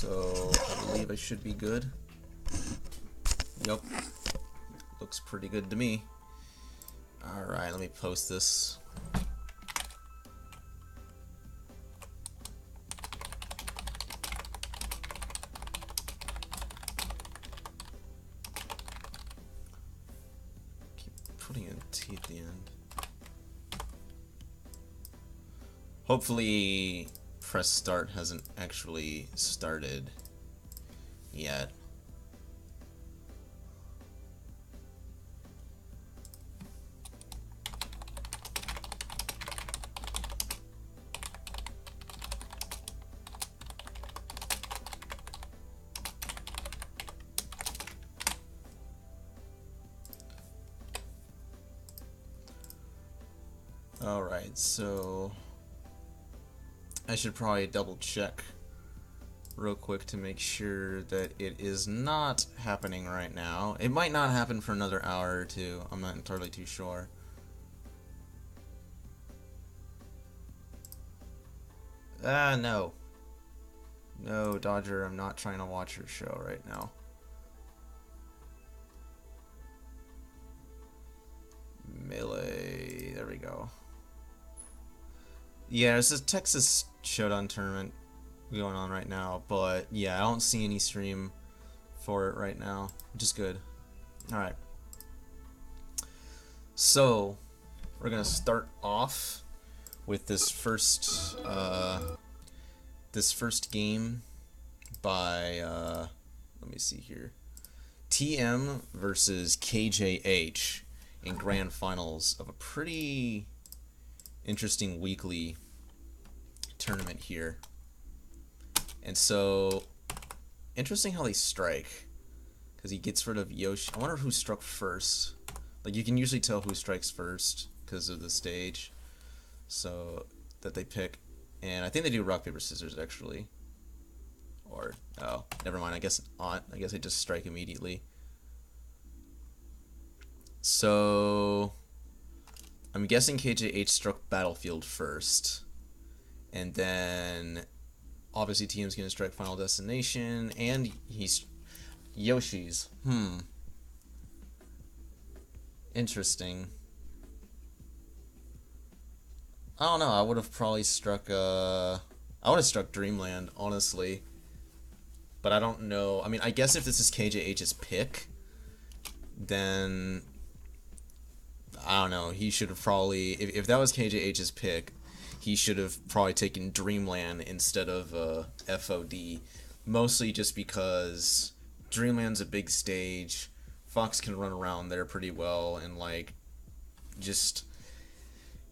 So I believe I should be good. Yep. Looks pretty good to me. Alright, let me post this. Keep putting a T at the end. Hopefully press start hasn't actually started yet. Alright, so I should probably double check real quick to make sure that it is not happening right now. It might not happen for another hour or two. I'm not entirely too sure. No. No, Dodger, I'm not trying to watch your show right now. Melee, there we go. Yeah, there's a Texas Showdown tournament going on right now, but yeah, I don't see any stream for it right now, which is good. Alright. So, we're gonna start off with this first game by, let me see here, TM versus KJH in grand finals of a pretty interesting weekly tournament here. And so, interesting how they strike, because he gets rid of Yoshi. I wonder who struck first. Like, you can usually tell who strikes first because of the stage, so that they pick. And I think they do rock paper scissors actually. Or oh, never mind. I guess not. I guess they just strike immediately. So I'm guessing KJH struck Battlefield first, and then obviously TM's gonna strike Final Destination, and he's Yoshi's. Interesting. I don't know. I would have probably struck. I would have struck Dreamland, honestly. But I don't know. I mean, I guess if this is KJH's pick, then I don't know. He should have probably, if that was KJH's pick, he should have probably taken Dreamland instead of FOD. Mostly just because Dreamland's a big stage. Fox can run around there pretty well, and like, just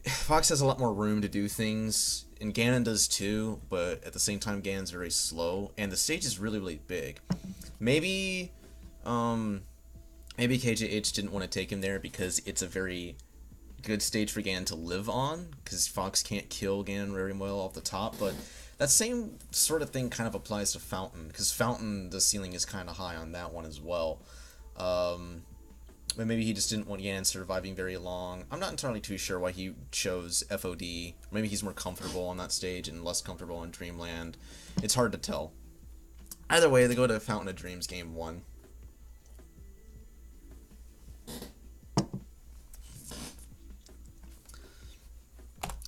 Fox has a lot more room to do things, and Ganon does too, but at the same time Ganon's very slow, and the stage is really, really big. Maybe KJH didn't want to take him there because it's a very good stage for Ganon to live on, because Fox can't kill Ganon very well off the top, but that same sort of thing kind of applies to Fountain, because Fountain, the ceiling is kind of high on that one as well. But maybe he just didn't want Ganon surviving very long. I'm not entirely too sure why he chose FOD. Maybe he's more comfortable on that stage and less comfortable in Dreamland. It's hard to tell. Either way, they go to Fountain of Dreams Game 1.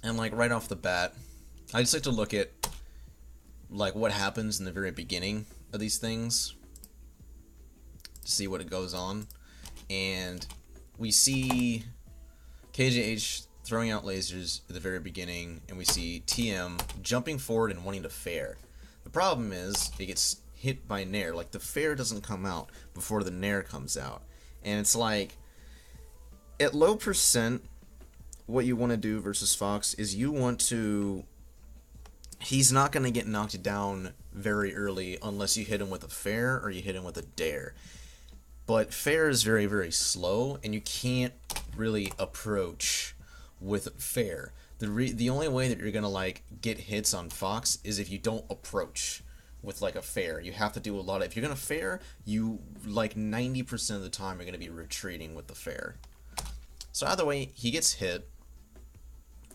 And like right off the bat, I just like to look at like what happens in the very beginning of these things to see what it goes on. And we see KJH throwing out lasers at the very beginning, and we see TM jumping forward and wanting to fair. The problem is it gets hit by Nair. Like, the fair doesn't come out before the Nair comes out. And it's like, at low percent, what you want to do versus Fox is you want to... He's not going to get knocked down very early unless you hit him with a fair or you hit him with a dare. But fair is very, very slow, and you can't really approach with fair. The only way that you're gonna like get hits on Fox is if you don't approach with like a fair. You have to do a lot of, if you're gonna fair, you like 90% of the time you're gonna be retreating with the fair. So either way, he gets hit.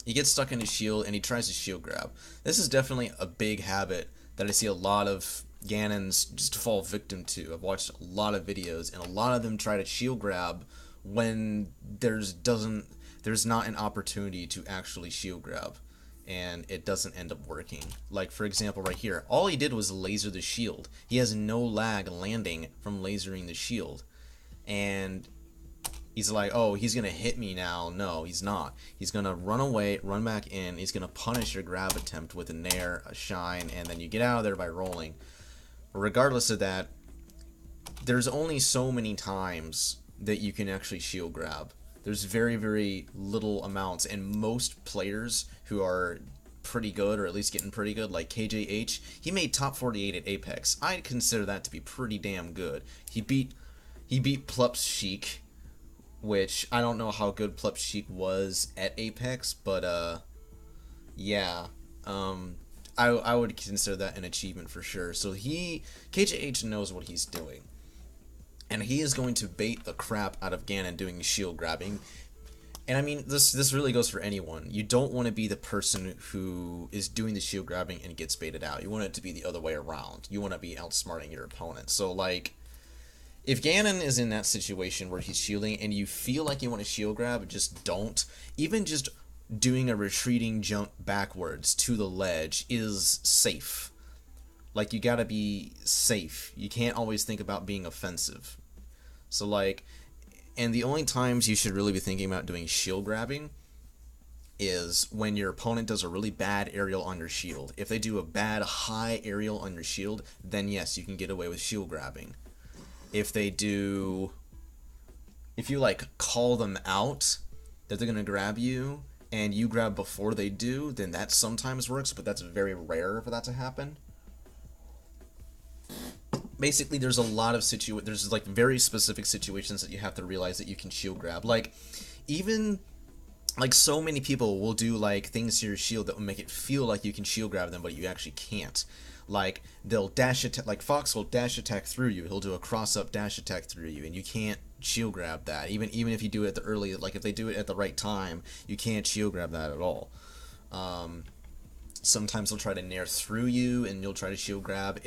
He gets stuck in his shield, and he tries to shield grab. This is definitely a big habit that I see a lot of Ganon's just to fall victim to. I've watched a lot of videos, and a lot of them try to shield grab when there's not an opportunity to actually shield grab, and it doesn't end up working. Like, for example, right here, all he did was laser the shield. He has no lag landing from lasering the shield, and he's like, oh, he's gonna hit me now. No, he's not. He's gonna run away, run back in. He's gonna punish your grab attempt with a nair, a shine, and then you get out of there by rolling. Regardless of that, there's only so many times that you can actually shield grab. There's very, very little amounts, and most players who are pretty good, or at least getting pretty good, like KJH, he made top 48 at Apex. I consider that to be pretty damn good. He beat Plups Sheik, which I don't know how good Plups Sheik was at Apex, but yeah, I would consider that an achievement for sure. So KJH knows what he's doing, and he is going to bait the crap out of Ganon doing shield grabbing. And I mean, this really goes for anyone. You don't want to be the person who is doing the shield grabbing and gets baited out. You want it to be the other way around. You want to be outsmarting your opponent. So like, if Ganon is in that situation where he's shielding and you feel like you want to shield grab, just don't. Even just doing a retreating jump backwards to the ledge is safe. Like, you gotta be safe. You can't always think about being offensive. So like, and the only times you should really be thinking about doing shield grabbing is when your opponent does a really bad aerial on your shield. If they do a bad high aerial on your shield, then yes, you can get away with shield grabbing. If you like call them out that they're gonna grab you and you grab before they do, then that sometimes works, but that's very rare for that to happen. Basically, there's a lot of there's like very specific situations that you have to realize that you can shield grab. Like, even like so many people will do like things to your shield that will make it feel like you can shield grab them, but you actually can't. Like, they'll dash attack, like Fox will dash attack through you. He'll do a cross up dash attack through you, and you can't shield grab that. Even if you do it at the early, like if they do it at the right time, you can't shield grab that at all. Sometimes they'll try to nair through you, and you'll try to shield grab.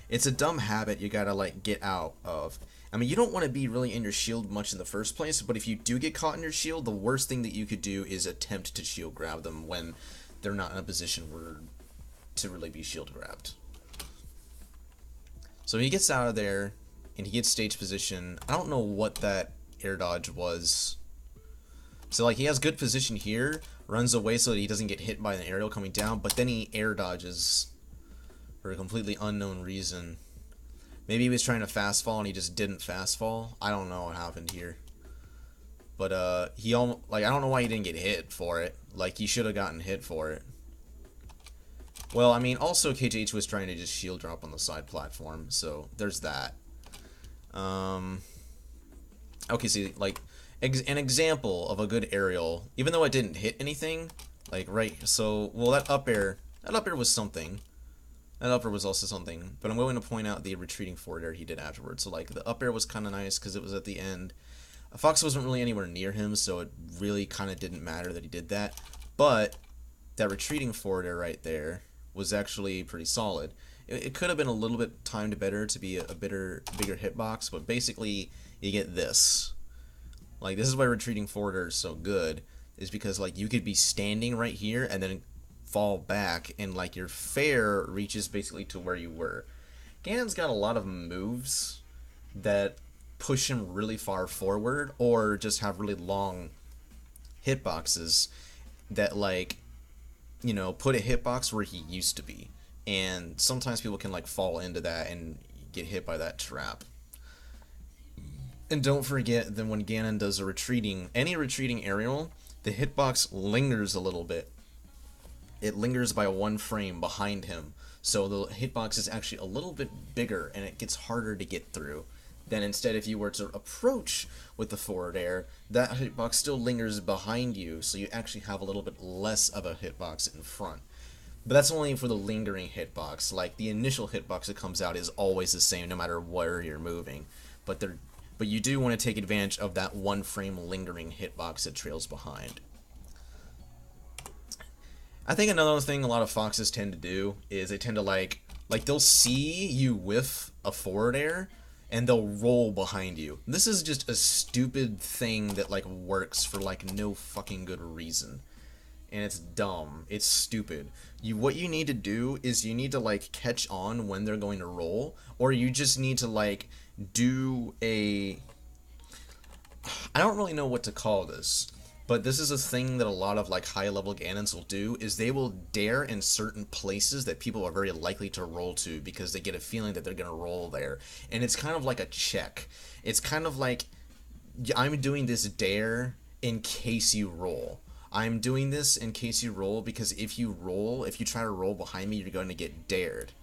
It's a dumb habit you gotta like get out of. I mean, you don't want to be really in your shield much in the first place, but if you do get caught in your shield, the worst thing that you could do is attempt to shield grab them when they're not in a position to really be shield grabbed. So he gets out of there, and he gets stage position. I don't know what that air dodge was. So like, he has good position here, runs away so that he doesn't get hit by an aerial coming down, but then he air dodges for a completely unknown reason. Maybe he was trying to fast fall and he just didn't fast fall. I don't know what happened here. But I don't know why he didn't get hit for it. Like, he should have gotten hit for it. Well, I mean, also KJH was trying to just shield drop on the side platform, so there's that. Okay, see, like, an example of a good aerial, even though it didn't hit anything, like, right, so, well, that up air was something. That up air was also something, but I'm going to point out the retreating forward air he did afterwards. So, like, the up air was kind of nice because it was at the end. Fox wasn't really anywhere near him, so it really kind of didn't matter that he did that. But that retreating forward air right there was actually pretty solid. It could have been a little bit timed better to be a bigger hitbox, but basically you get this. Like, this is why retreating forward air is so good, is because like you could be standing right here and then fall back, and like your fair reaches basically to where you were. Ganon's got a lot of moves that push him really far forward, or just have really long hitboxes that, like, you know, put a hitbox where he used to be. And sometimes people can like fall into that and get hit by that trap. And don't forget that when Ganon does any retreating aerial, the hitbox lingers a little bit. It lingers by 1 frame behind him. So the hitbox is actually a little bit bigger, and it gets harder to get through. Then instead, if you were to approach with the forward air, that hitbox still lingers behind you, so you actually have a little bit less of a hitbox in front. But that's only for the lingering hitbox. Like, the initial hitbox that comes out is always the same, no matter where you're moving. But you do want to take advantage of that 1 frame lingering hitbox that trails behind. I think another thing a lot of Foxes tend to do is they tend to, like, Like, they'll see you whiff a forward air, and they'll roll behind you. This is just a stupid thing that, like, works for, like, no fucking good reason. And it's dumb. It's stupid. What you need to do is you need to, like, catch on when they're going to roll, or you just need to, like, do a... I don't really know what to call this, but this is a thing that a lot of, like, high-level Ganons will do, is they will dare in certain places that people are very likely to roll to because they get a feeling that they're going to roll there. And it's kind of like a check. It's kind of like, I'm doing this dare in case you roll. I'm doing this in case you roll because if you try to roll behind me, you're going to get dared.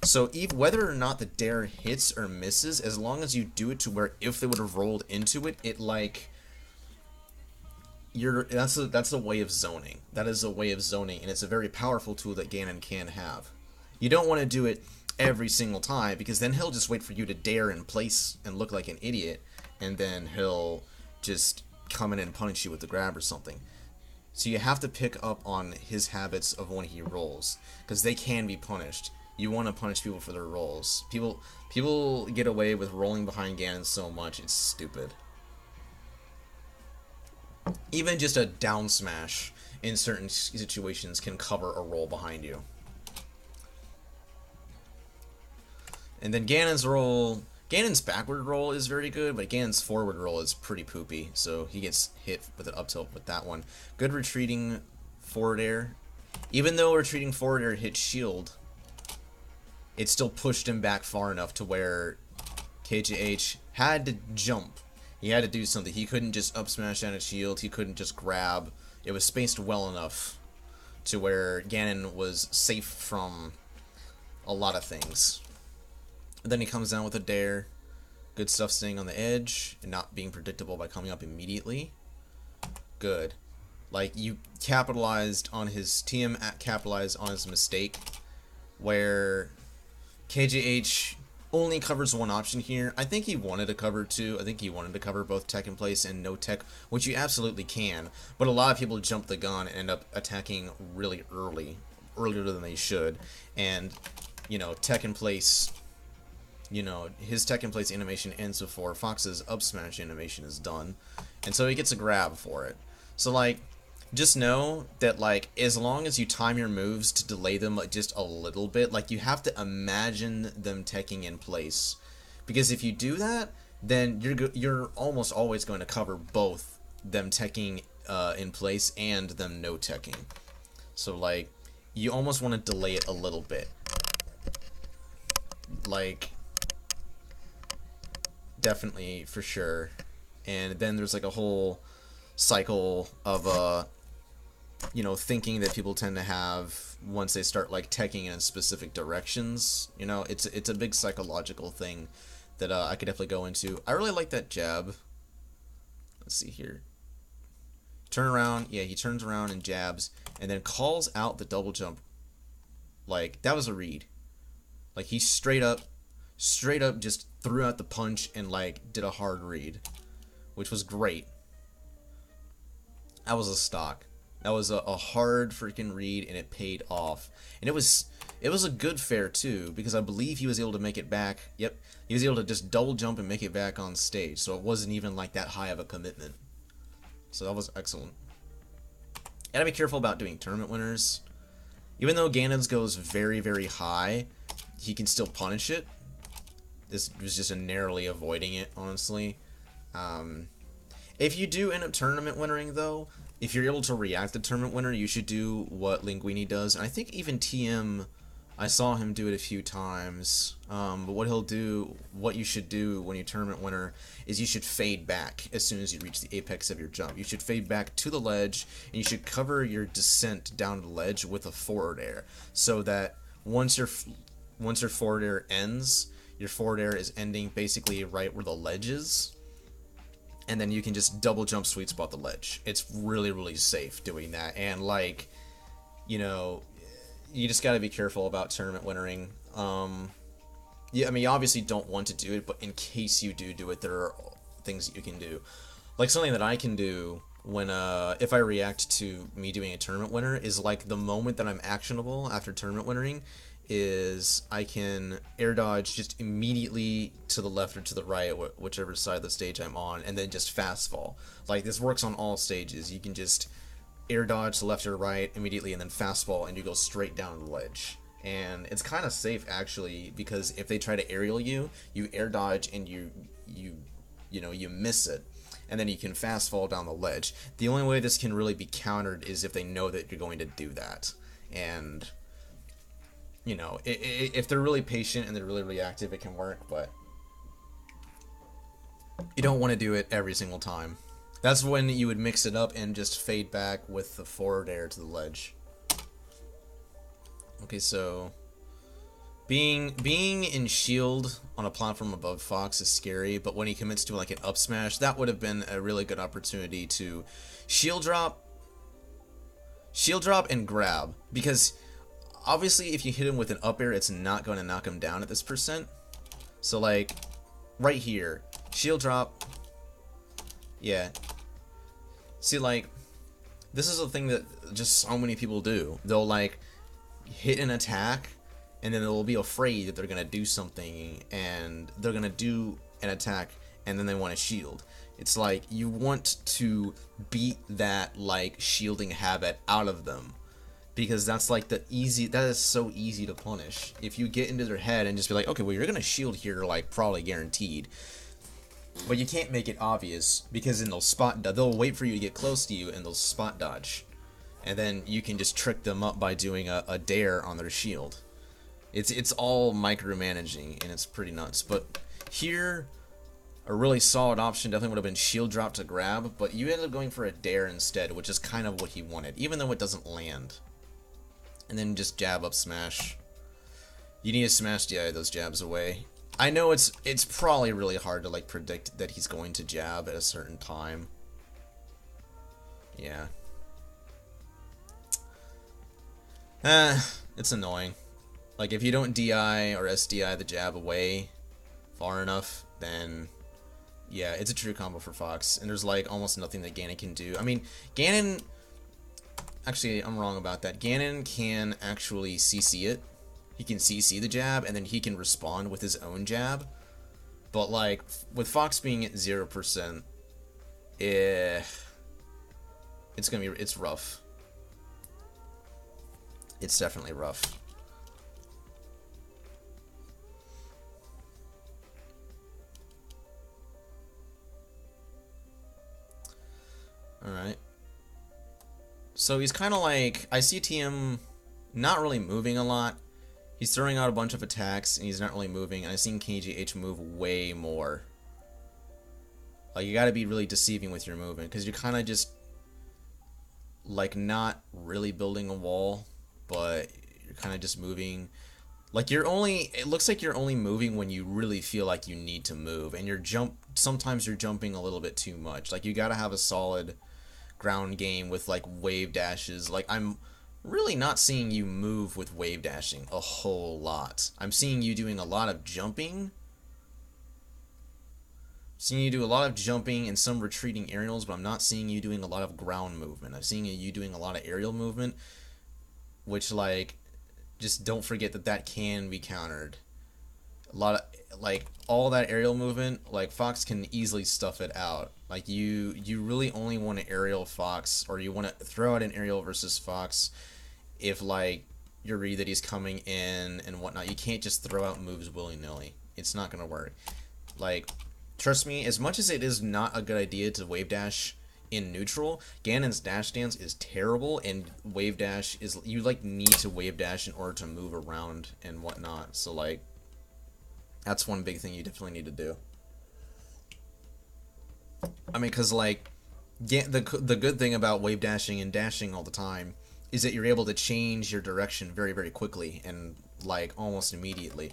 So whether or not the dare hits or misses, as long as you do it to where if they would have rolled into it, it like... that's a way of zoning. That is a way of zoning, and it's a very powerful tool that Ganon can have. You don't want to do it every single time, because then he'll just wait for you to dare in place and look like an idiot, and then he'll just come in and punish you with the grab or something. So you have to pick up on his habits of when he rolls, because they can be punished. You want to punish people for their rolls. People get away with rolling behind Ganon so much, it's stupid. Even just a down smash in certain situations can cover a roll behind you. And then Ganon's backward roll is very good, but Ganon's forward roll is pretty poopy, so he gets hit with an up tilt with that one. Good retreating forward air. Even though retreating forward air hit shield, it still pushed him back far enough to where KJH had to jump. He had to do something. He couldn't just up smash down a shield. He couldn't just grab. It was spaced well enough to where Ganon was safe from a lot of things. And then he comes down with a dare. Good stuff staying on the edge and not being predictable by coming up immediately. Good. Like, you capitalized on his... TM capitalized on his mistake where KJH only covers one option here. I think he wanted to cover two. I think he wanted to cover both tech in place and no tech, which you absolutely can. But a lot of people jump the gun and end up attacking really earlier than they should. And, you know, tech in place... You know, his tech in place animation ends before Fox's up smash animation is done, and so he gets a grab for it. So, like, just know that, like, as long as you time your moves to delay them like, just a little bit, like, you have to imagine them teching in place, because if you do that, then you're almost always going to cover both them teching in place and them no teching. So, like, you almost want to delay it a little bit, like. Definitely, for sure. And then there's like a whole cycle of you know, thinking that people tend to have once they start like teching in specific directions. You know, it's a big psychological thing that I could definitely go into. I really like that jab. Let's see here. Turn around. Yeah, he turns around and jabs and then calls out the double jump. Like, that was a read. Like, he straight up just threw out the punch and like did a hard read, which was great. That was a stock. That was a hard freaking read, and it paid off. And it was a good fair too, because I believe he was able to make it back. Yep, he was able to just double jump and make it back on stage, so it wasn't even like that high of a commitment. So that was excellent. Gotta be careful about doing tournament winners. Even though Ganon's goes very, very high, he can still punish it. This was just a narrowly avoiding it, honestly. If you do end up tournament winnering, though, if you're able to react to tournament winner, you should do what Linguini does. And I think even TM, I saw him do it a few times. But what you should do when you tournament winner is you should fade back as soon as you reach the apex of your jump. You should fade back to the ledge, and you should cover your descent down the ledge with a forward air, so that once your forward air ends, your forward air is ending basically right where the ledge is, and then you can just double jump sweet spot the ledge. It's really, really safe doing that, and like, you know, you just gotta be careful about tournament winnering. Yeah, I mean, you obviously don't want to do it, but in case you do it, there are things that you can do. Like, something that I can do when if I react to me doing a tournament winner is like the moment that I'm actionable after tournament winnering is I can air dodge just immediately to the left or to the right, whichever side of the stage I'm on, and then just fast fall. Like, this works on all stages. You can just air dodge to left or right immediately and then fast fall, and you go straight down the ledge. And it's kind of safe, actually, because if they try to aerial you, you air dodge and you miss it, and then you can fast fall down the ledge. The only way this can really be countered is if they know that you're going to do that. And if they're really patient and they're really reactive, it can work, but you don't want to do it every single time. That's when you would mix it up and just fade back with the forward air to the ledge. Okay, so being in shield on a platform above Fox is scary, but when he commits to like an up smash, that would have been a really good opportunity to shield drop and grab, because obviously if you hit him with an up air, it's not going to knock him down at this percent. So like right here, shield drop. Yeah. See, like, this is a thing that just so many people do. They'll like hit an attack, and then they'll be afraid that they're gonna do something, and they're gonna do an attack, and then they want to shield. It's like, you want to beat that like shielding habit out of them, because that's like that is so easy to punish. If you get into their head and just be like, okay, well, you're gonna shield here, like, probably guaranteed, but you can't make it obvious, because then they'll wait for you to get close to you and they'll spot dodge, and then you can just trick them up by doing a dare on their shield. It's all micromanaging, and it's pretty nuts. But here, a really solid option definitely would have been shield drop to grab, but you ended up going for a dare instead, which is kind of what he wanted, even though it doesn't land. And then just jab up smash. You need to smash those jabs away. I know it's probably really hard to like predict that he's going to jab at a certain time. Yeah. It's annoying. Like, if you don't DI or SDI the jab away far enough, then yeah, it's a true combo for Fox. And there's like almost nothing that Ganon can do. I mean, Ganon, actually, I'm wrong about that. Ganon can actually CC it. He can CC the jab, and then he can respond with his own jab. But like, with Fox being at 0%, it's rough. It's definitely rough. Alright. So he's kind of like, I see TM not really moving a lot. He's throwing out a bunch of attacks, and he's not really moving, and I've seen KGH move way more. Like, you gotta be really deceiving with your movement, because you're kind of just, like, not really building a wall, but you're kind of just moving. Like, it looks like you're only moving when you really feel like you need to move, and sometimes you're jumping a little bit too much. Like, you gotta have a solid ground game with, like, wave dashes. Like, I'm really not seeing you move with wave dashing a whole lot. I'm seeing you doing a lot of jumping. Seeing you do a lot of jumping and some retreating aerials, but I'm not seeing you doing a lot of ground movement. I'm seeing you doing a lot of aerial movement, which, like, just don't forget that can be countered. A lot of, like, all that aerial movement, like, Fox can easily stuff it out. Like, you really only want to aerial Fox, or you want to throw out an aerial versus Fox if, like, you read that he's coming in and whatnot. You can't just throw out moves willy-nilly. It's not going to work. Like, trust me, as much as it is not a good idea to wave dash in neutral, Ganon's dash dance is terrible, and wave dash is, you, like, need to wave dash in order to move around and whatnot. So, like, that's one big thing you definitely need to do. I mean, because, like, the good thing about wave dashing and dashing all the time is that you're able to change your direction very, very quickly and, like, almost immediately.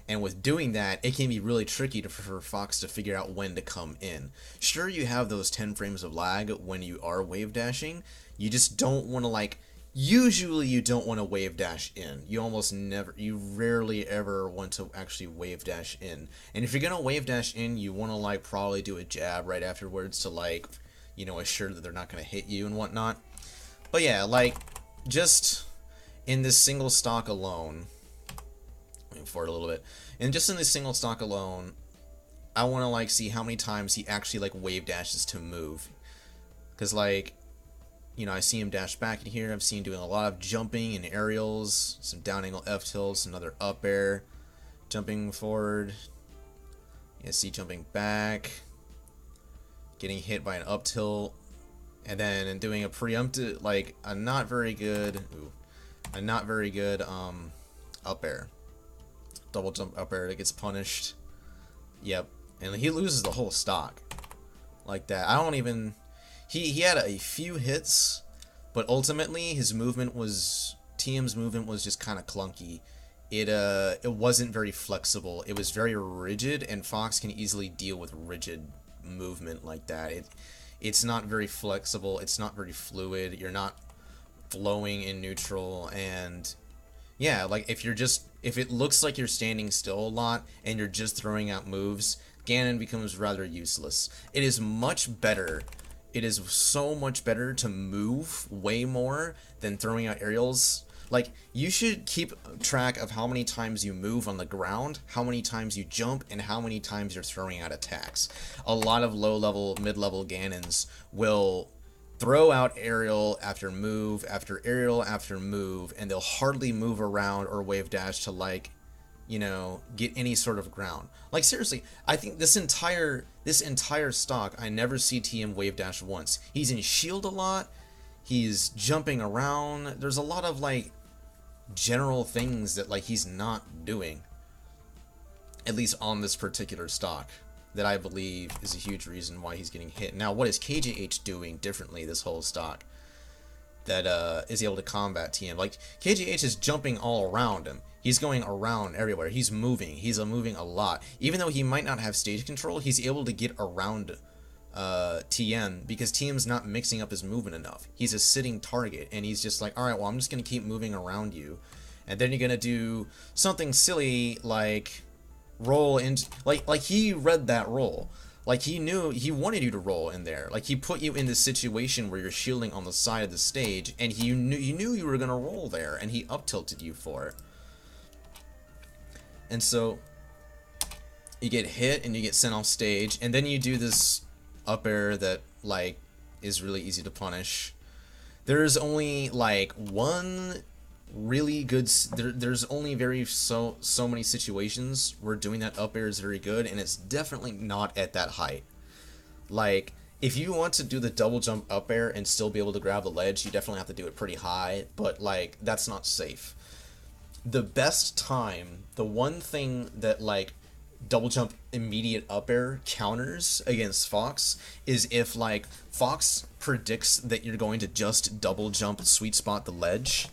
And with doing that, it can be really tricky for Fox to figure out when to come in. Sure, you have those 10 frames of lag when you are wave dashing. You just don't want to, like, usually you don't want to wave dash in. You rarely ever want to actually wave dash in. And if you're going to wave dash in, you want to, like, probably do a jab right afterwards to, like, you know, assure that they're not going to hit you and whatnot. But yeah, like, just in this single stock alone, moving forward a little bit. And just in this single stock alone, I want to like see how many times he actually like wave dashes to move. Because like, you know, I see him dash back in here. I've seen him doing a lot of jumping and aerials, some down angle F tilts, another up air, jumping forward. You see jumping back, getting hit by an up tilt, and then doing a preemptive, like a not very good up air, double jump up air that gets punished. Yep, and he loses the whole stock like that. I don't even. He had a few hits, but ultimately his movement was TM's movement was just kind of clunky. It wasn't very flexible. It was very rigid, and Fox can easily deal with rigid movement like that. It's not very flexible. It's not very fluid. You're not flowing in neutral, and yeah, like if it looks like you're standing still a lot and you're just throwing out moves, Ganon becomes rather useless. It is much better. It is so much better to move way more than throwing out aerials. Like, you should keep track of how many times you move on the ground, how many times you jump, and how many times you're throwing out attacks. A lot of low-level, mid-level Ganons will throw out aerial after move, after aerial after move, and they'll hardly move around or wave dash to, like, you know, get any sort of ground. Like, seriously, I think this entire stock, I never see TM wave dash once. He's in shield a lot, he's jumping around, there's a lot of, like, general things that, like, he's not doing, at least on this particular stock, that I believe is a huge reason why he's getting hit. Now, what is KJH doing differently this whole stock that is able to combat TM? Like, KJH is jumping all around him. He's going around everywhere. He's moving. He's moving a lot. Even though he might not have stage control, he's able to get around TM because TM's not mixing up his movement enough. He's a sitting target, and he's just like, alright, well, I'm just going to keep moving around you. And then you're going to do something silly like roll into... Like he read that roll. Like, he knew, he wanted you to roll in there. Like, he put you in this situation where you're shielding on the side of the stage, and he knew you were going to roll there, and he up-tilted you for it. And so, you get hit, and you get sent off stage, and then you do this up air that, like, is really easy to punish. There's only, like, one really good... There's only so many situations where doing that up air is very good, and it's definitely not at that height. Like, if you want to do the double jump up air and still be able to grab the ledge, you definitely have to do it pretty high, but, like, that's not safe. The best time, the one thing that, like, double jump immediate up air counters against Fox is if, like, Fox predicts that you're going to just double jump sweet spot the ledge.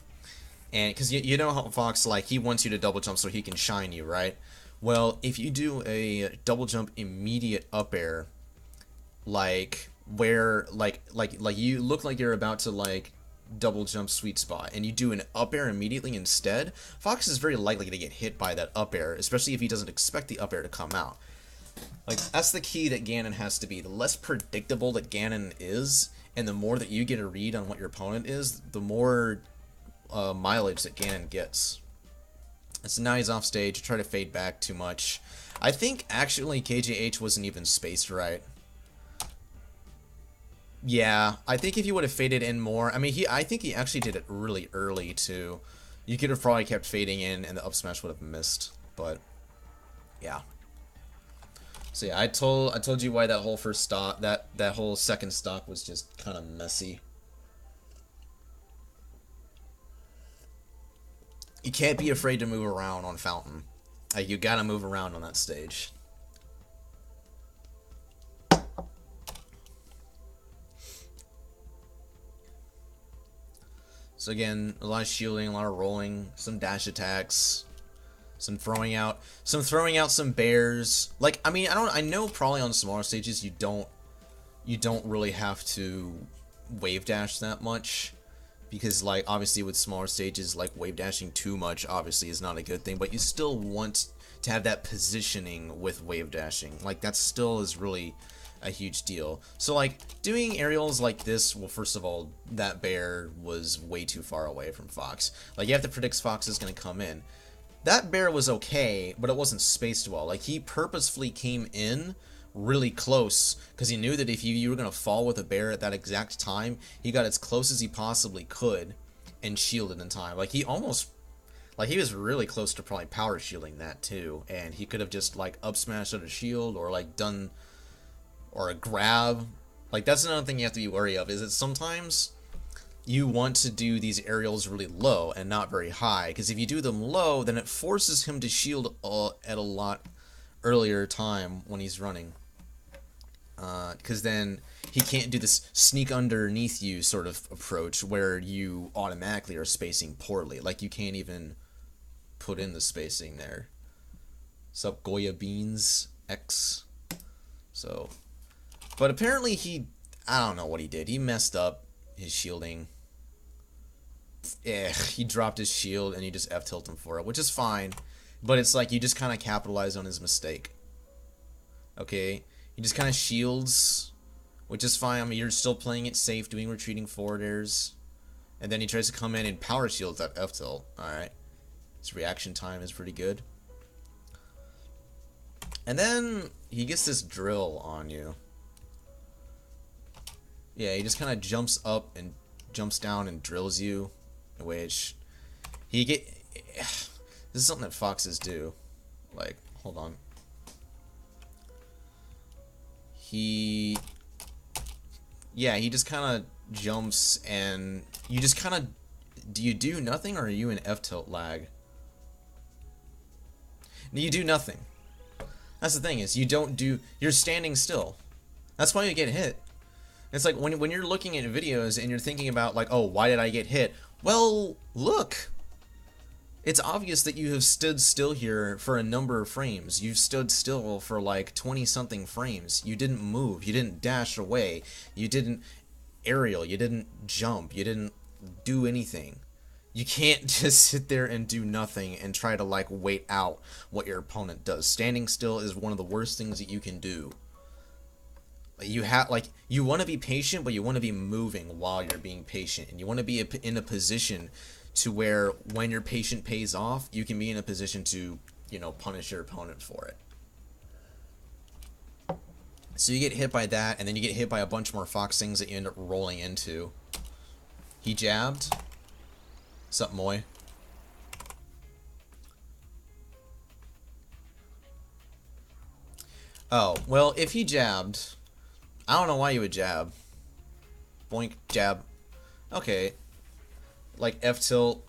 And because you know how Fox, like, he wants you to double jump so he can shine you, right? Well, if you do a double jump immediate up air, like where like you look like you're about to, like, double jump sweet spot, and you do an up air immediately instead, Fox is very likely to get hit by that up air, especially if he doesn't expect the up air to come out. Like, that's the key that Ganon has to be. The less predictable that Ganon is, and the more that you get a read on what your opponent is, the more mileage that Ganon gets. And so now he's off stage, try to fade back too much. I think actually KJH wasn't even spaced right. Yeah, I think if you would have faded in more, I mean, I think he actually did it really early too. You could have probably kept fading in, and the up smash would have missed. But yeah. So yeah, I told you why that whole first stock, that whole second stock was just kind of messy. You can't be afraid to move around on Fountain. You gotta move around on that stage. So again, a lot of shielding, a lot of rolling, some dash attacks, some throwing out some bears. Like, I mean, I know probably on smaller stages you don't really have to wave dash that much, because, like, obviously with smaller stages, like, wave dashing too much obviously is not a good thing, but you still want to have that positioning with wave dashing. Like, that still is really a huge deal. So, like, doing aerials like this, well, first of all, that bear was way too far away from Fox. Like, you have to predict Fox is going to come in. that bear was okay, but it wasn't spaced well. Like, he purposefully came in really close because he knew that if you were going to fall with a bear at that exact time, he got as close as he possibly could and shielded in time. Like, he almost, like, he was really close to probably power shielding that too, and he could have just like up smashed out a shield or like done, or a grab. Like, that's another thing you have to be wary of, is that sometimes you want to do these aerials really low and not very high, because if you do them low, then it forces him to shield at a lot earlier time when he's running, because then he can't do this sneak underneath you sort of approach where you automatically are spacing poorly. Like, you can't even put in the spacing there. Sup, Goya Beans X. So, but apparently I don't know what he did. He messed up his shielding. He dropped his shield and you just F-tilt him for it, which is fine. But it's like you just kind of capitalize on his mistake. Okay? He just kind of shields, which is fine. I mean, you're still playing it safe, doing retreating forward airs. And then he tries to come in and power shields that F-tilt. Alright. His reaction time is pretty good. And then he gets this drill on you. Yeah, he just kind of jumps up and jumps down and drills you. Which this is something that foxes do. Like, hold on. He just kind of jumps and you just kind of, do you do nothing, or are you in F-tilt lag? You do nothing. That's the thing, is you're standing still. That's why you get hit. It's like when you're looking at videos and you're thinking about like, oh, why did I get hit? Well, look. It's obvious that you have stood still here for a number of frames. You've stood still for like 20-something frames. You didn't move. You didn't dash away. You didn't aerial. You didn't jump. You didn't do anything. You can't just sit there and do nothing and try to like wait out what your opponent does. Standing still is one of the worst things that you can do. You want to be patient, but you want to be moving while you're being patient, and you want to be in a position to where when your patient pays off, you can be in a position to, punish your opponent for it. So you get hit by that, and then you get hit by a bunch more fox things that you end up rolling into. He jabbed. Sup, Moy? Oh, well, if he jabbed, I don't know why you would jab. Boink, jab. Okay. Like F-tilt.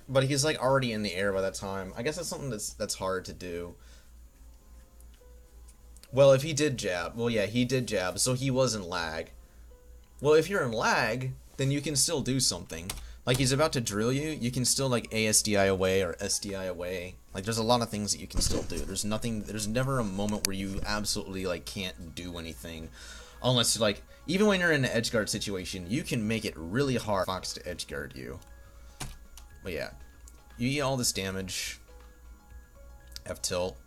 But he's like already in the air by that time. I guess that's something that's hard to do. Well, if he did jab. Well, yeah, he did jab, so he was in lag. Well, if you're in lag, then you can still do something. Like, he's about to drill you, you can still like ASDI away or SDI away. Like, there's a lot of things that you can still do. There's never a moment where you absolutely like can't do anything. Unless, like, even when you're in an edgeguard situation, you can make it really hard for Fox to edgeguard you. But yeah, you eat all this damage. F-tilt.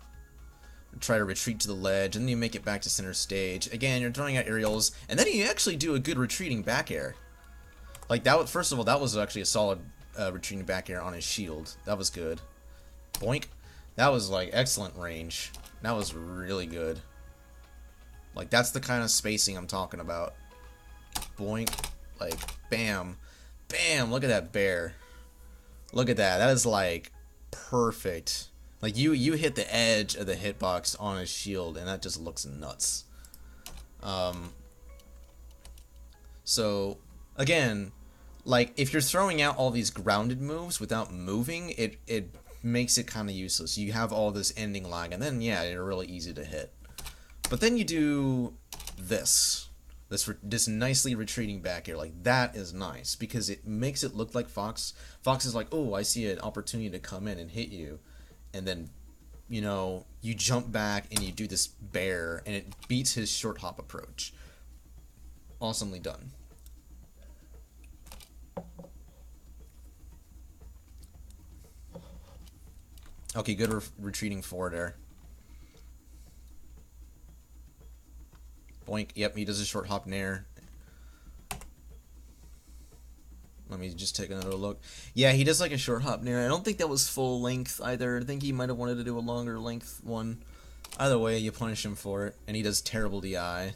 Try to retreat to the ledge, and then you make it back to center stage. Again, you're throwing out aerials, and then you actually do a good retreating back air. Like, that, first of all, that was actually a solid retreating back air on his shield. That was good. Boink. That was, like, excellent range. That was really good. Like, that's the kind of spacing I'm talking about. Boink. Like, bam. Bam! Look at that bear. Look at that. That is, like, perfect. Like, you hit the edge of the hitbox on his shield, and that just looks nuts. So, again, like, if you're throwing out all these grounded moves without moving, it makes it kind of useless. You have all this ending lag, and then, yeah, you're really easy to hit. But then you do this nicely retreating back air. Like, that is nice, because it makes it look like Fox is like, oh, I see an opportunity to come in and hit you. And then, you jump back and you do this bear, and it beats his short hop approach. Awesomely done. Okay, good retreating forward air. Boink. Yep, he does a short hop nair. Let me just take another look. Yeah, he does like a short hop nair. I don't think that was full length either. I think he might have wanted to do a longer length one. Either way, you punish him for it, and he does terrible DI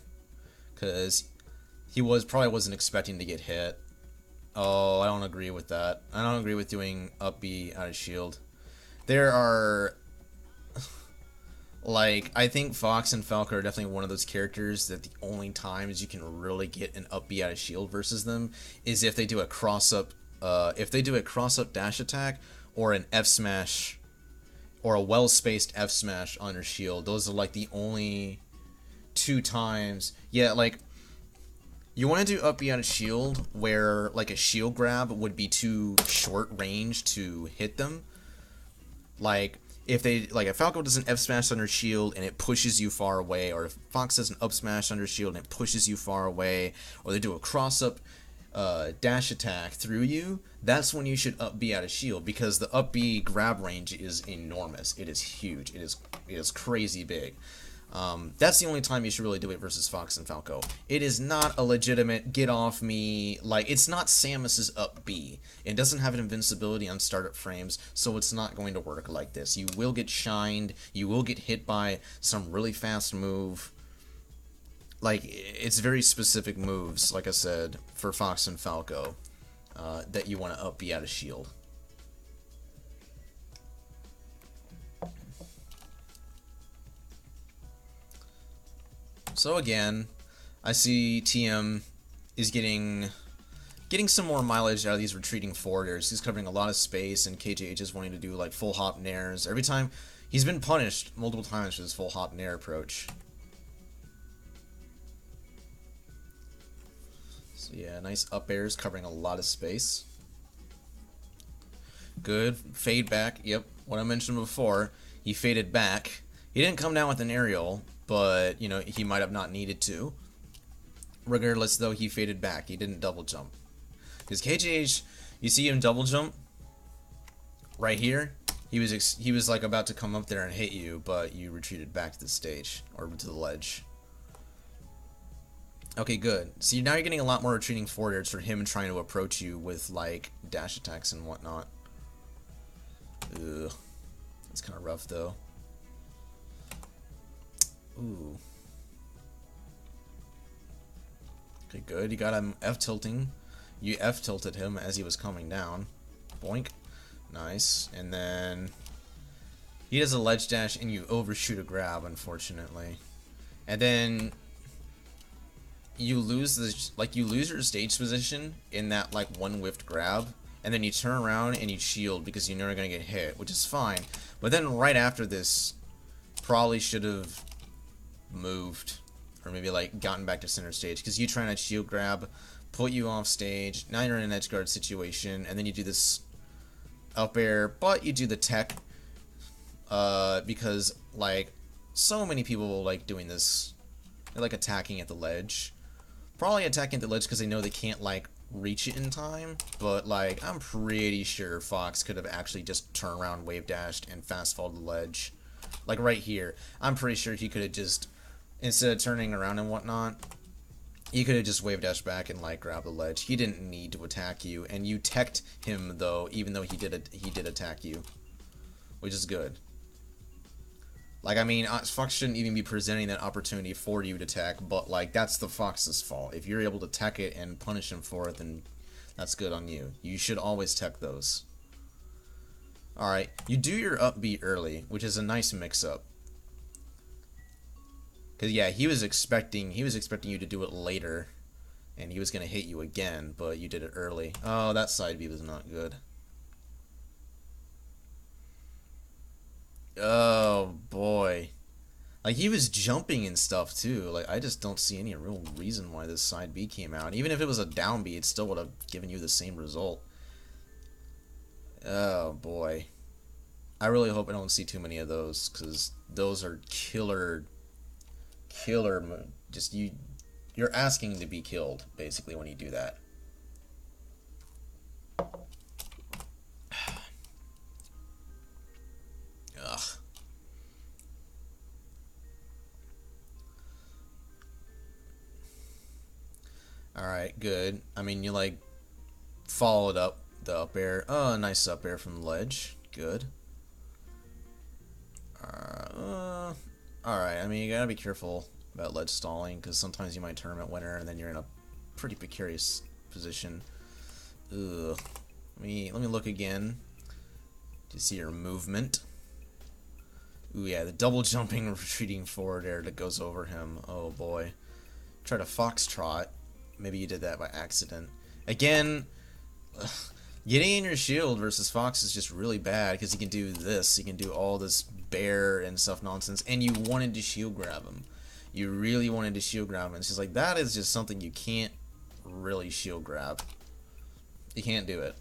because he probably wasn't expecting to get hit. Oh, I don't agree with that. I don't agree with doing up B out of shield. There are like, I think Fox and Falco are definitely one of those characters that the only times you can really get an up B out of shield versus them is if they do a cross up dash attack or an F smash or a well spaced F smash on your shield. Those are like the only two times. Yeah, like you want to do up B out of shield where like a shield grab would be too short range to hit them. Like if Falco does an F smash under shield and it pushes you far away, or if Fox does an up smash under shield and it pushes you far away, or they do a cross up dash attack through you, that's when you should up B out of shield, because the up B grab range is enormous. It is huge. It is crazy big. That's the only time you should really do it versus Fox and Falco. It is not a legitimate get off me, like, it's not Samus's up B. It doesn't have an invincibility on startup frames, so it's not going to work like this. You will get shined, you will get hit by some really fast move. Like, it's very specific moves, like I said, for Fox and Falco, that you want to up B out of shield. So again, I see TM is getting some more mileage out of these retreating forward airs. He's covering a lot of space, and KJH is wanting to do like full hop nairs. Every time, he's been punished multiple times for this full hop nair approach. So yeah, nice up airs covering a lot of space. Good. Fade back. Yep, what I mentioned before. He faded back. He didn't come down with an aerial, but, you know, he might have not needed to. Regardless, though, he faded back. He didn't double jump. Because KJH, you see him double jump right here. He was like about to come up there and hit you, but you retreated back to the stage, or to the ledge. Okay, good. See, now you're getting a lot more retreating forward airs for him trying to approach you with, like, dash attacks and whatnot. Ugh. That's kind of rough, though. Ooh. Okay, good. You got him F-tilting. You F-tilted him as he was coming down. Boink. Nice. And then he does a ledge dash and you overshoot a grab, unfortunately. And then you lose your stage position in that like one whiffed grab, and then you turn around and you shield because you know you're gonna get hit, which is fine. But then right after this, probably should have moved, or maybe like gotten back to center stage, because you trying to shield grab, put you off stage. Now you're in an edge guard situation, and then you do this up air, but you do the tech, because like so many people like doing this. They're like attacking at the ledge, probably attacking at the ledge because they know they can't like reach it in time. But like I'm pretty sure Fox could have actually just turned around, wave dashed, and fast fall to the ledge. Like right here, I'm pretty sure he could have just, instead of turning around and whatnot, he could have just wave dashed back and like grab the ledge. He didn't need to attack you, and you teched him though, even though he did attack you, which is good. Like, I mean, Fox shouldn't even be presenting that opportunity for you to attack, but like that's the Fox's fault. If you're able to tech it and punish him for it, then that's good on you. You should always tech those. Alright, you do your up B early, which is a nice mix-up. Because, yeah, he was expecting you to do it later, and he was going to hit you again, but you did it early. Oh, that side B was not good. Oh, boy. Like, he was jumping and stuff, too. Like, I just don't see any real reason why this side B came out. Even if it was a down B, it still would have given you the same result. Oh, boy. I really hope I don't see too many of those, because those are killer, just you're asking to be killed, basically, when you do that. Ugh. Alright, good. I mean, you, like, followed up the up air. Oh, nice up air from the ledge. Good. Alright, I mean, you gotta be careful about ledge stalling, because sometimes you might tournament winner, and then you're in a pretty precarious position. Ugh. Let me look again to see your movement. Ooh, yeah, the double jumping retreating forward air that goes over him. Oh boy. Try to foxtrot. Maybe you did that by accident. Again, getting in your shield versus Fox is just really bad, because he can do this. He can do all this bear and stuff nonsense, and you wanted to shield grab him. You really wanted to shield grab him. It's just like, that is just something you can't really shield grab. You can't do it.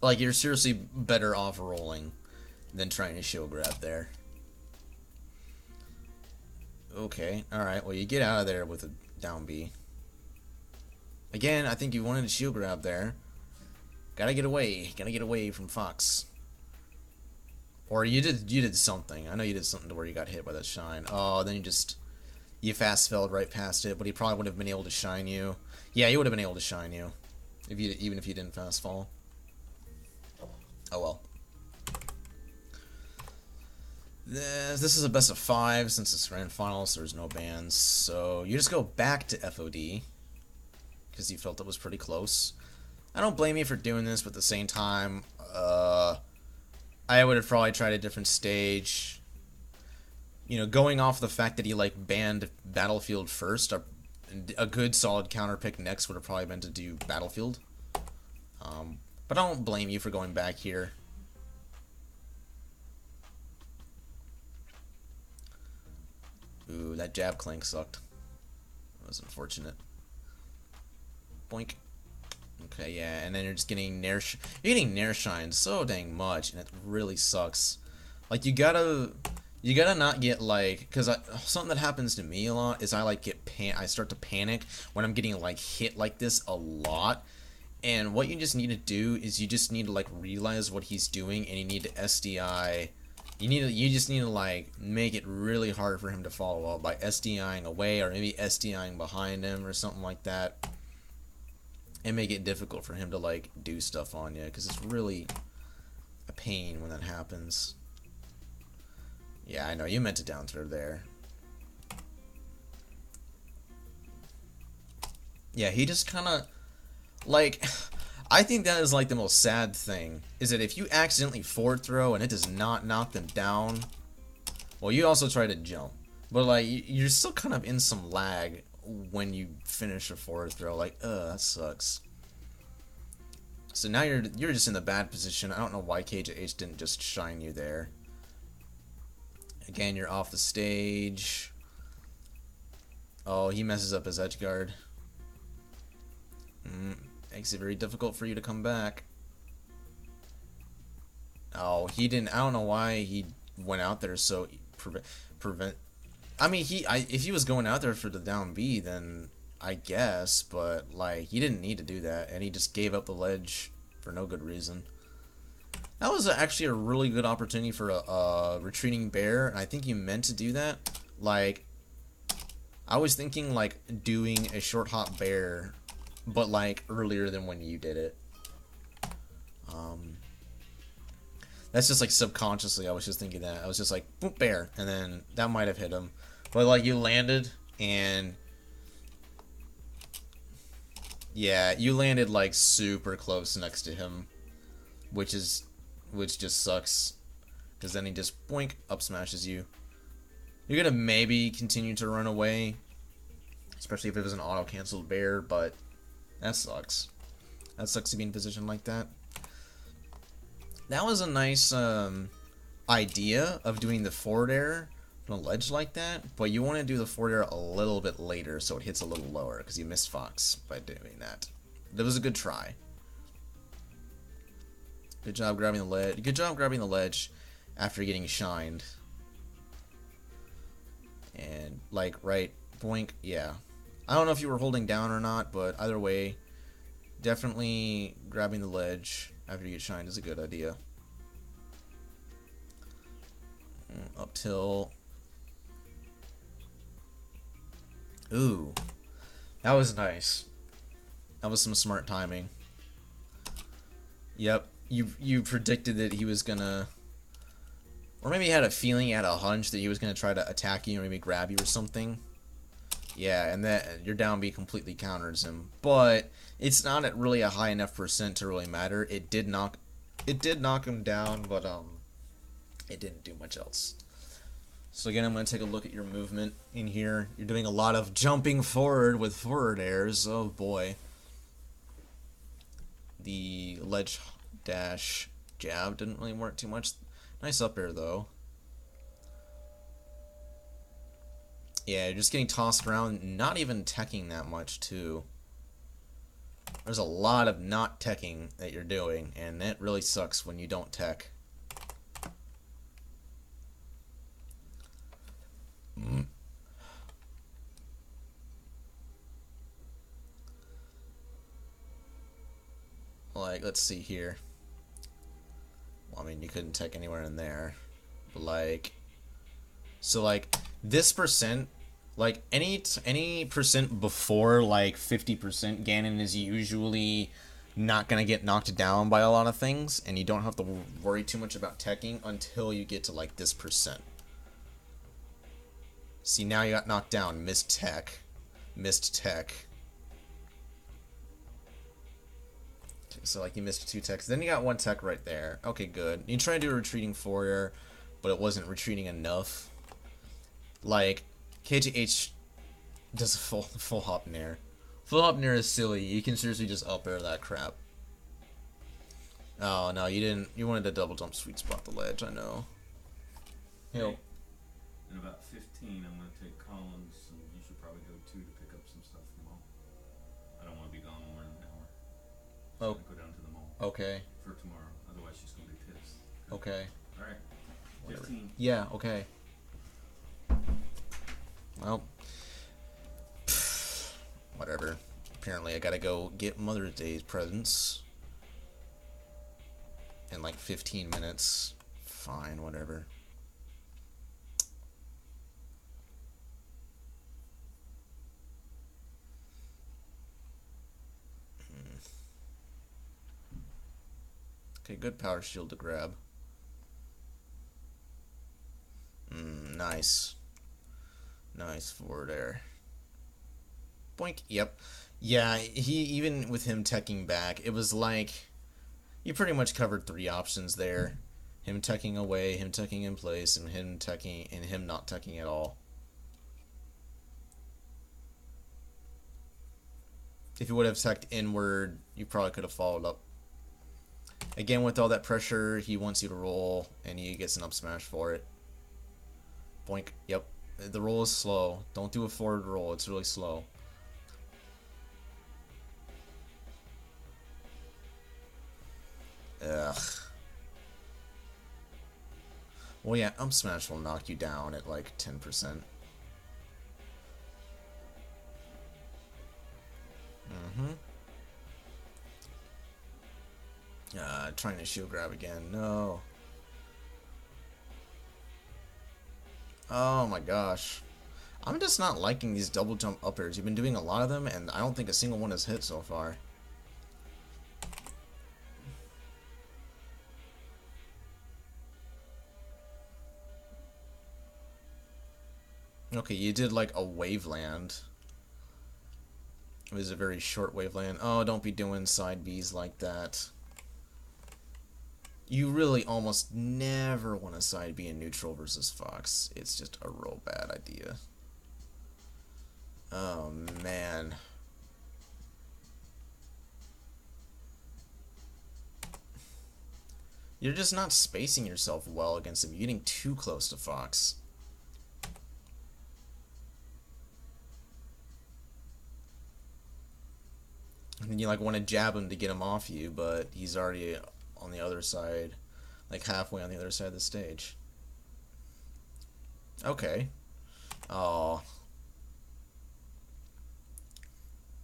Like, you're seriously better off rolling than trying to shield grab there. Okay, alright, well, you get out of there with a down B. Again, I think you wanted to shield grab there. Gotta get away from Fox. Or you did something. I know you did something to where you got hit by that shine. Oh, then you fast felled right past it, but he probably would have been able to shine you. Yeah, he would have been able to shine you, even if you didn't fast fall. Oh well. This is a best of 5 since it's grand finals. So there's no bans, so you just go back to FOD because you felt it was pretty close. I don't blame you for doing this, but at the same time, I would have probably tried a different stage. You know, going off the fact that he like banned Battlefield first, a good solid counter pick next would have probably been to do Battlefield. But I don't blame you for going back here. Ooh, that jab clank sucked. That was unfortunate. Boink. Okay, yeah, and then you're just getting you're getting nair shine so dang much, and it really sucks. Like, you gotta not get like, because something that happens to me a lot is I like I start to panic when I'm getting like hit like this a lot. And what you just need to do is you just need to like realize what he's doing, and you need to SDI. You just need to like make it really hard for him to follow up by SDIing away, or maybe SDIing behind him or something like that, and make it difficult for him to like do stuff on you, because it's really a pain when that happens. Yeah, I know you meant to down throw there. Yeah, he just kind of like, I think that is like the most sad thing, is that if you accidentally forward throw and it does not knock them down, well, you also try to jump, but like you're still kind of in some lag when you finish a forward throw. Like, that sucks. So now you're just in the bad position. I don't know why KJH didn't just shine you there. Again, you're off the stage. Oh, he messes up his edge guard. Makes it very difficult for you to come back. Oh, he didn't. I don't know why he went out there so prevent. I mean, if he was going out there for the down B, then I guess, but like he didn't need to do that, and he just gave up the ledge for no good reason. That was actually a really good opportunity for a retreating bear, and I think you meant to do that. Like, I was thinking like doing a short hop bear, but like earlier than when you did it. That's just like subconsciously I was just thinking that. I was just like, boom, bear, and then that might have hit him. But like you landed, and yeah, you landed like super close next to him, which just sucks, because then he just boink up smashes you. You're gonna maybe continue to run away, especially if it was an auto canceled bear, but that sucks. That sucks to be in a position like that. That was a nice idea of doing the forward air from a ledge like that, but you want to do the forward air a little bit later so it hits a little lower, because you missed Fox by doing that. That was a good try. Good job grabbing the ledge. Good job grabbing the ledge after getting shined. And like right, boink, yeah. I don't know if you were holding down or not, but either way, definitely grabbing the ledge after you get shined is a good idea. Up till. Ooh. That was nice. That was some smart timing. Yep. You predicted that he was gonna, or maybe you had a feeling, you had a hunch that he was gonna try to attack you or maybe grab you or something. Yeah, and that your down B completely counters him, but it's not at really a high enough percent to really matter. It did knock him down, but it didn't do much else. So again, I'm going to take a look at your movement in here. You're doing a lot of jumping forward with forward airs. Oh boy. The ledge dash jab didn't really work too much. Nice up air though. Yeah, you're just getting tossed around, not even teching that much too. There's a lot of not teching that you're doing, and that really sucks when you don't tech. Like, let's see here. Well, I mean, you couldn't tech anywhere in there. But like, so like, this percent, like, any percent before, like, 50%, Ganon is usually not gonna get knocked down by a lot of things, and you don't have to worry too much about teching until you get to, like, this percent. See, now you got knocked down. Missed tech. Missed tech. So, like, you missed 2 techs. Then you got 1 tech right there. Okay, good. You try to do a retreating forward, but it wasn't retreating enough. Like, KGH does a full hop nair. Full hop nair is silly. You can seriously just up air that crap. Oh, no, you didn't. You wanted to double jump sweet spot the ledge, I know. Hey, in about 15, I'm going to take Collins, and you should probably go too to pick up some stuff from mall. I don't want to be gone more than an hour. Oh. Go down to the mall. Okay. For tomorrow. Otherwise, she's going to be pissed. Okay. Alright. Whatever. 15. Yeah, okay. Well. Whatever. Apparently, I gotta go get Mother's Day's presents. In like 15 minutes. Fine, whatever. Okay, good power shield to grab. Nice. Nice forward air. Boink. Yep. Yeah, even with him teching back, it was like you pretty much covered 3 options there. Him teching away, him teching in place, and him teching and him not teching at all. If you would have teched inward, you probably could have followed up. Again, with all that pressure, he wants you to roll, and he gets an up smash for it. Boink. Yep. The roll is slow. Don't do a forward roll. It's really slow. Ugh. Well, yeah, up smash will knock you down at like 10%. Trying to shield grab again. No. Oh my gosh. I'm just not liking these double jump up airs. You've been doing a lot of them, and I don't think a single one has hit so far. Okay, you did like a waveland. It was a very short waveland. Oh, don't be doing side Bs like that. You really almost never want to side B in neutral versus Fox. It's just a real bad idea. Oh, man. You're just not spacing yourself well against him. You're getting too close to Fox. And you like want to jab him to get him off you, but he's already on the other side, like halfway on the other side of the stage. Okay. Oh.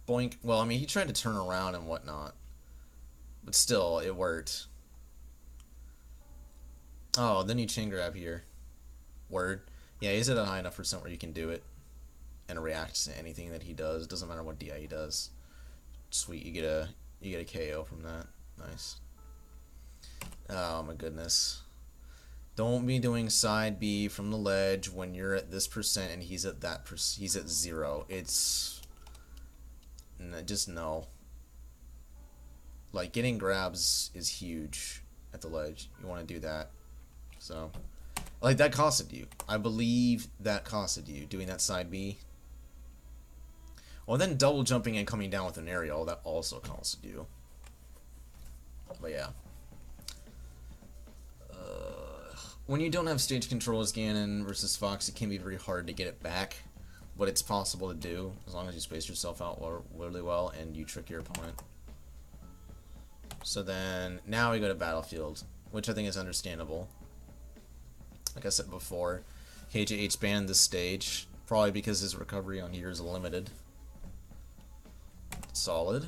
Boink. Well, I mean, he tried to turn around and whatnot, but still, it worked. Oh, then you chain grab here. Word. Yeah, he's at a high enough percent where you can do it and react to anything that he does. It doesn't matter what DI he does. Sweet, you get a KO from that. Nice. Oh my goodness. Don't be doing side B from the ledge when you're at this percent and he's at that he's at 0. It's just no. Like getting grabs is huge at the ledge. You want to do that. So like that costed you. I believe that costed you doing that side B. Well, then double jumping and coming down with an aerial, that also costed you. But yeah. When you don't have stage control as Ganon versus Fox, it can be very hard to get it back. But it's possible to do, as long as you space yourself out really well and you trick your opponent. So then, now we go to Battlefield, which I think is understandable. Like I said before, KJH banned this stage, probably because his recovery on here is limited. Solid.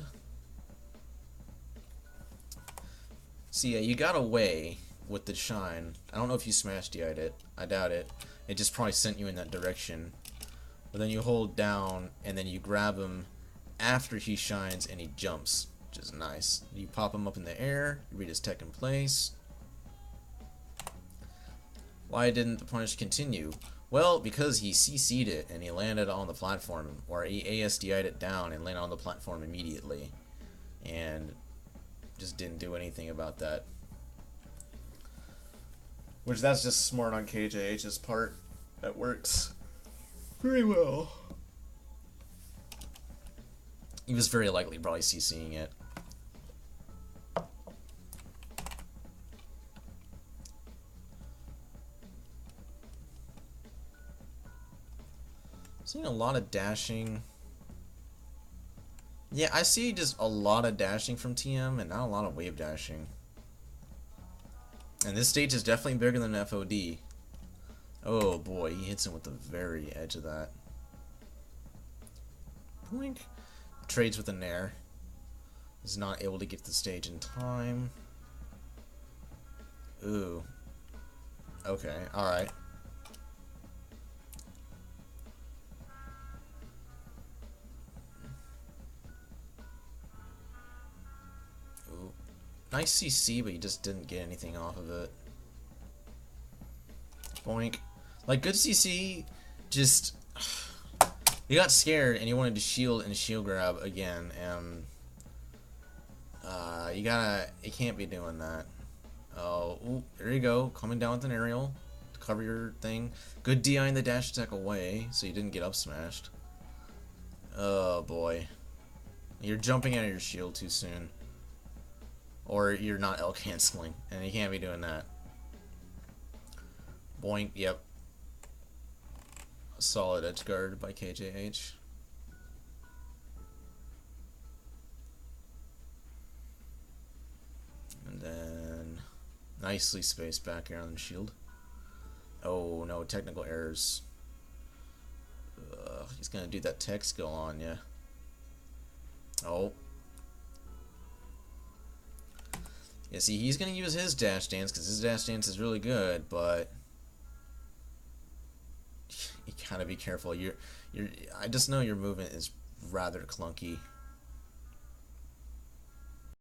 See, yeah, you got away with the shine. I don't know if you smash DI'd it. I doubt it. It just probably sent you in that direction. But then you hold down, and then you grab him after he shines, and he jumps, which is nice. You pop him up in the air, you read his tech in place. Why didn't the punish continue? Well, because he CC'd it, and he landed on the platform, or he ASDI'd it down and landed on the platform immediately. And just didn't do anything about that. Which, that's just smart on KJH's part. That works very well. He was very likely probably CCing it. Seeing a lot of dashing. Yeah, I see just a lot of dashing from TM and not a lot of wave dashing. And this stage is definitely bigger than FOD. Oh boy, he hits him with the very edge of that. Boink. Trades with a nair. Is not able to get to the stage in time. Ooh. Okay, alright. Ooh. Nice CC, but you just didn't get anything off of it. Boink. Like, good CC, just... You got scared, and you wanted to shield and shield grab again, and... You can't be doing that. Oh, ooh, there you go. Coming down with an aerial to cover your thing. Good DI in the dash attack away, so you didn't get up smashed. Oh, boy. You're jumping out of your shield too soon. Or you're not L canceling, and you can't be doing that. Boink, yep. Solid edge guard by KJH. And then nicely spaced back air on the shield. Oh no, technical errors. He's gonna do that tech skill on ya. Oh. Yeah, see, he's gonna use his dash dance because his dash dance is really good, but you gotta be careful. I just know your movement is rather clunky.